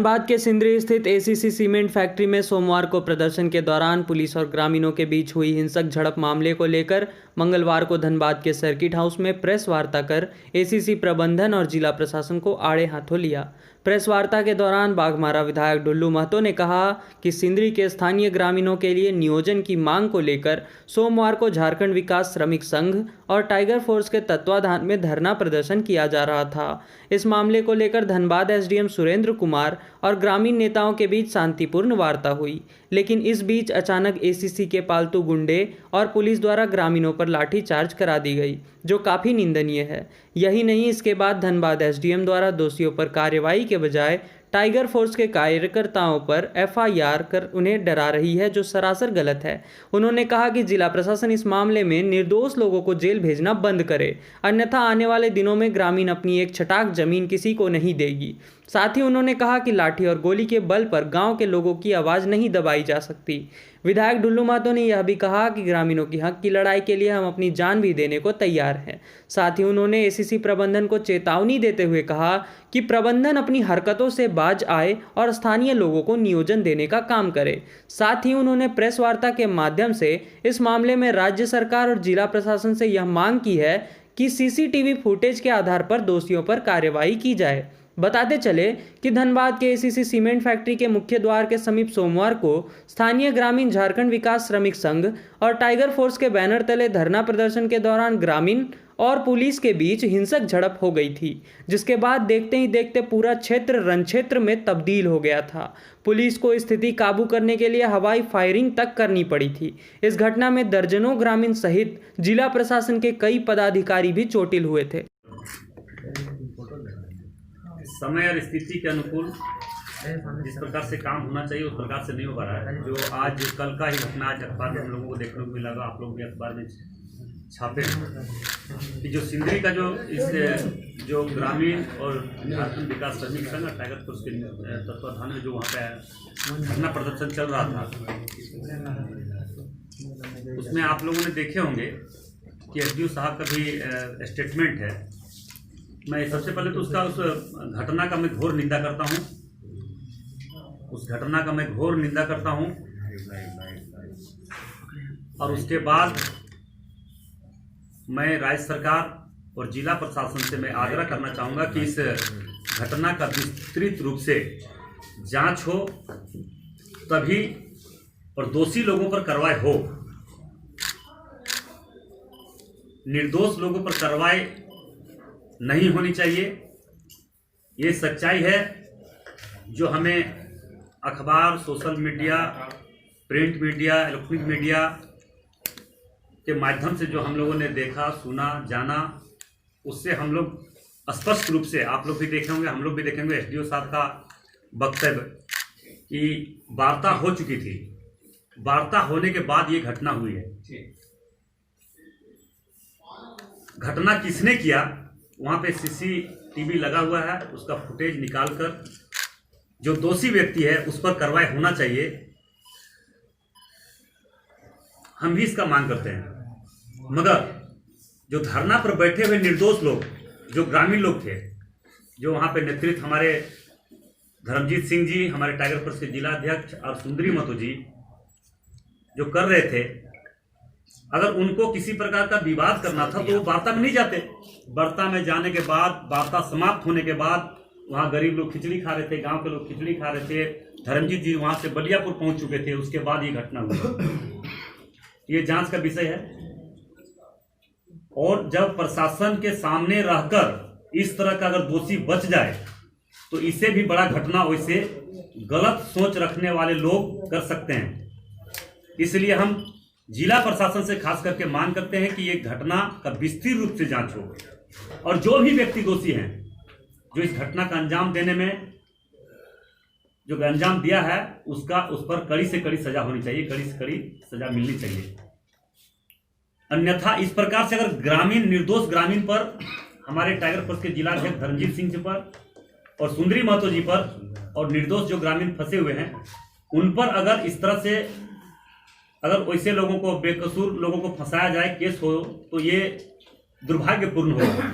धनबाद के सिंदरी स्थित ACC cement factory में सोमवार को प्रदर्शन के दौरान पुलिस और ग्रामीणों के बीच हुई हिंसक झड़प मामले को लेकर मंगलवार को धनबाद के सर्किट हाउस में प्रेस वार्ता कर एसीसी प्रबंधन और जिला प्रशासन को आड़े हाथों लिया। प्रेस वार्ता के दौरान बाघमारा विधायक ढुल्लू महतो ने कहा कि सिंदरी के स्थानीय ग्रामीणों के लिए नियोजन की मांग को लेकर सोमवार को झारखंड विकास श्रमिक संघ और टाइगर फोर्स के तत्वाधान में धरना प्रदर्शन किया जा रहा था। इस मामले को लेकर धनबाद एसडीएम सुरेंद्र कुमार और ग्रामीण नेताओं के बीच शांतिपूर्ण वार्ता हुई, लेकिन इस बीच अचानक एसीसी के पालतू गुंडे और पुलिस द्वारा ग्रामीणों पर लाठीचार्ज करा दी गई, जो काफ़ी निंदनीय है। यही नहीं, इसके बाद धनबाद एसडीएम द्वारा दोषियों पर कार्रवाई के बजाय टाइगर फोर्स के कार्यकर्ताओं पर एफआईआर कर उन्हें डरा रही है, जो सरासर गलत है। उन्होंने कहा कि जिला प्रशासन इस मामले में निर्दोष लोगों को जेल भेजना बंद करे, अन्यथा आने वाले दिनों में ग्रामीण अपनी एक छटाक जमीन किसी को नहीं देगी। साथ ही उन्होंने कहा कि लाठी और गोली के बल पर गांव के लोगों की आवाज़ नहीं दबाई जा सकती। विधायक ढुल्लू महतो ने यह भी कहा कि ग्रामीणों की हक की लड़ाई के लिए हम अपनी जान भी देने को तैयार हैं। साथ ही उन्होंने एसीसी प्रबंधन को चेतावनी देते हुए कहा कि प्रबंधन अपनी हरकतों से बाज आए और स्थानीय लोगों को नियोजन देने का काम करे। साथ ही उन्होंने प्रेस वार्ता के माध्यम से इस मामले में राज्य सरकार और जिला प्रशासन से यह मांग की है कि सीसीटीवी फुटेज के आधार पर दोषियों पर कार्रवाई की जाए। बताते चले कि धनबाद के एसीसी सीमेंट फैक्ट्री के मुख्य द्वार के समीप सोमवार को स्थानीय ग्रामीण झारखंड विकास श्रमिक संघ और टाइगर फोर्स के बैनर तले धरना प्रदर्शन के दौरान ग्रामीण और पुलिस के बीच हिंसक झड़प हो गई थी, जिसके बाद देखते ही देखते पूरा क्षेत्र रणक्षेत्र में तब्दील हो गया था। पुलिस को स्थिति काबू करने के लिए हवाई फायरिंग तक करनी पड़ी थी। इस घटना में दर्जनों ग्रामीण सहित जिला प्रशासन के कई पदाधिकारी भी चोटिल हुए थे। समय और स्थिति के अनुकूल जिस प्रकार से काम होना चाहिए उस प्रकार से नहीं हो पा रहा है। जो आज कल का ही घटना आज अखबार में हम लोगों को देखने को मिला, आप लोग भी अखबार में छापे कि जो सिंदरी का जो ग्रामीण और झारखंड विकास श्रमिक संघ और टाइगर फोर्स के तत्वाधान में जो वहाँ पे धरना प्रदर्शन चल रहा था, उसमें आप लोगों ने देखे होंगे कि एसडीओ साहब का भी स्टेटमेंट है। मैं सबसे पहले तो उस घटना का मैं घोर निंदा करता हूं। उस घटना का मैं घोर निंदा करता हूं और उसके बाद मैं राज्य सरकार और जिला प्रशासन से मैं आग्रह करना चाहूँगा कि इस घटना का विस्तृत रूप से जांच हो, तभी और दोषी लोगों पर कार्रवाई हो। निर्दोष लोगों पर कार्रवाई नहीं होनी चाहिए। ये सच्चाई है जो हमें अखबार, social media, print media, electronic media के माध्यम से जो हम लोगों ने देखा, सुना, जाना, उससे हम लोग स्पष्ट रूप से, आप लोग भी देखे होंगे, हम लोग भी देखेंगे, एसडीओ साहब का वक्तव्य कि वार्ता हो चुकी थी। वार्ता होने के बाद ये घटना हुई है। घटना किसने किया, वहाँ पे सीसीटीवी लगा हुआ है, उसका फुटेज निकालकर जो दोषी व्यक्ति है उस पर कार्रवाई होना चाहिए। हम भी इसका मांग करते हैं। मगर जो धरना पर बैठे हुए निर्दोष लोग, जो ग्रामीण लोग थे, जो वहाँ पे नेतृत्व हमारे धर्मजीत सिंह जी, हमारे टाइगर फोर्स के जिला अध्यक्ष और सुंदरी महतो जी जो कर रहे थे, अगर उनको किसी प्रकार का विवाद करना था तो वो वार्ता में नहीं जाते। वार्ता में जाने के बाद, वार्ता समाप्त होने के बाद, वहाँ गरीब लोग खिचड़ी खा रहे थे, गांव के लोग खिचड़ी खा रहे थे, धर्मजीत जी वहाँ से बलियापुर पहुँच चुके थे, उसके बाद ये घटना हुई। ये जांच का विषय है। और जब प्रशासन के सामने रहकर इस तरह का अगर दोषी बच जाए तो इससे भी बड़ा घटना वैसे गलत सोच रखने वाले लोग कर सकते हैं। इसलिए हम जिला प्रशासन से खास करके मांग करते हैं कि ये घटना का विस्तृत रूप से जांच हो और जो भी व्यक्ति दोषी हैं, जो इस घटना का अंजाम देने में जो अंजाम दिया है, उस पर कड़ी से कड़ी सजा होनी चाहिए, कड़ी से कड़ी सजा मिलनी चाहिए। अन्यथा इस प्रकार से अगर ग्रामीण, निर्दोष ग्रामीण पर, हमारे टाइगर फोर्स के जिला अध्यक्ष धर्मजीत सिंह जी पर और सुंदरी महतो जी पर और निर्दोष जो ग्रामीण फंसे हुए हैं उन पर अगर इस तरह से अगर वैसे लोगों को, बेकसूर लोगों को फंसाया जाए, केस हो, तो ये दुर्भाग्यपूर्ण होगा।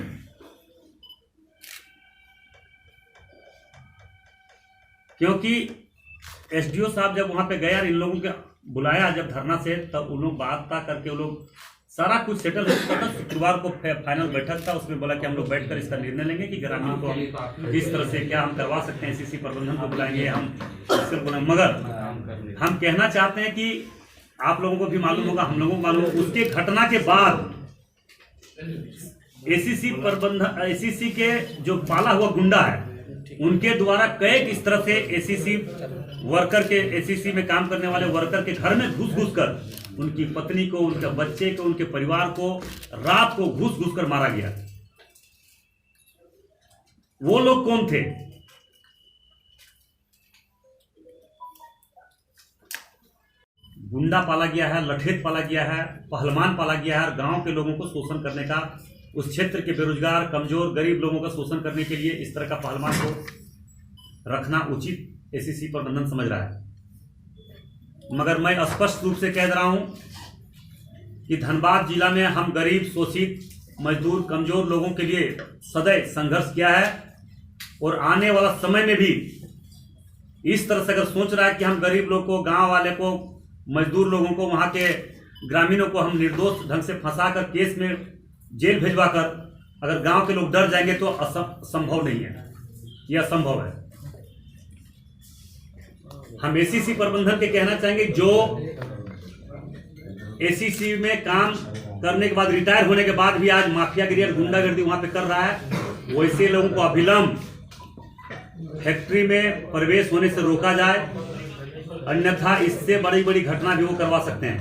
क्योंकि एसडीओ साहब जब वहां पे गए और इन लोगों के बुलाया जब धरना से, तब उन लोग बात करके वो लोग सारा कुछ सेटल हो चुका था। शुक्रवार को फाइनल बैठक था, उसमें बोला कि हम लोग बैठकर इसका निर्णय लेंगे कि ग्रामीणों को हम किस तरह से क्या हम करवा सकते हैं, एसीसी प्रबंधन को बुलाएंगे हम इसको बुलाएंगे। मगर हम कहना चाहते हैं कि आप लोगों को भी मालूम होगा, हम लोगों को मालूम होगा, उसके घटना के बाद एसीसी प्रबंधन, एसीसी के जो पाला हुआ गुंडा है उनके द्वारा कई इस तरह से एसीसी वर्कर के, एसीसी में काम करने वाले वर्कर के घर में घुस कर उनकी पत्नी को, उनके बच्चे को, उनके परिवार को रात को घुस कर मारा गया। वो लोग कौन थे? गुंडा पाला गया है, लठेत पाला गया है, पहलवान पाला गया है, और गांव के लोगों को शोषण करने का, उस क्षेत्र के बेरोजगार, कमजोर, गरीब लोगों का शोषण करने के लिए इस तरह का पहलवान को रखना उचित एसीसी प्रबंधन समझ रहा है। मगर मैं स्पष्ट रूप से कह रहा हूं कि धनबाद जिला में हम गरीब, शोषित, मजदूर, कमजोर लोगों के लिए सदैव संघर्ष किया है, और आने वाला समय में भी इस तरह से अगर सोच रहा है कि हम गरीब लोग को, गांव वाले को, मजदूर लोगों को, वहां के ग्रामीणों को हम निर्दोष ढंग से फंसा कर केस में जेल भिजवा कर अगर गांव के लोग डर जाएंगे तो असंभव नहीं है, यह असंभव है। हम एसीसी प्रबंधन के कहना चाहेंगे, जो एसीसी में काम करने के बाद, रिटायर होने के बाद भी आज माफियागिरी और गुंडागर्दी वहां पे कर रहा है, वैसे लोगों को अविलंब फैक्ट्री में प्रवेश होने से रोका जाए, अन्यथा इससे बड़ी घटना भी वो करवा सकते हैं।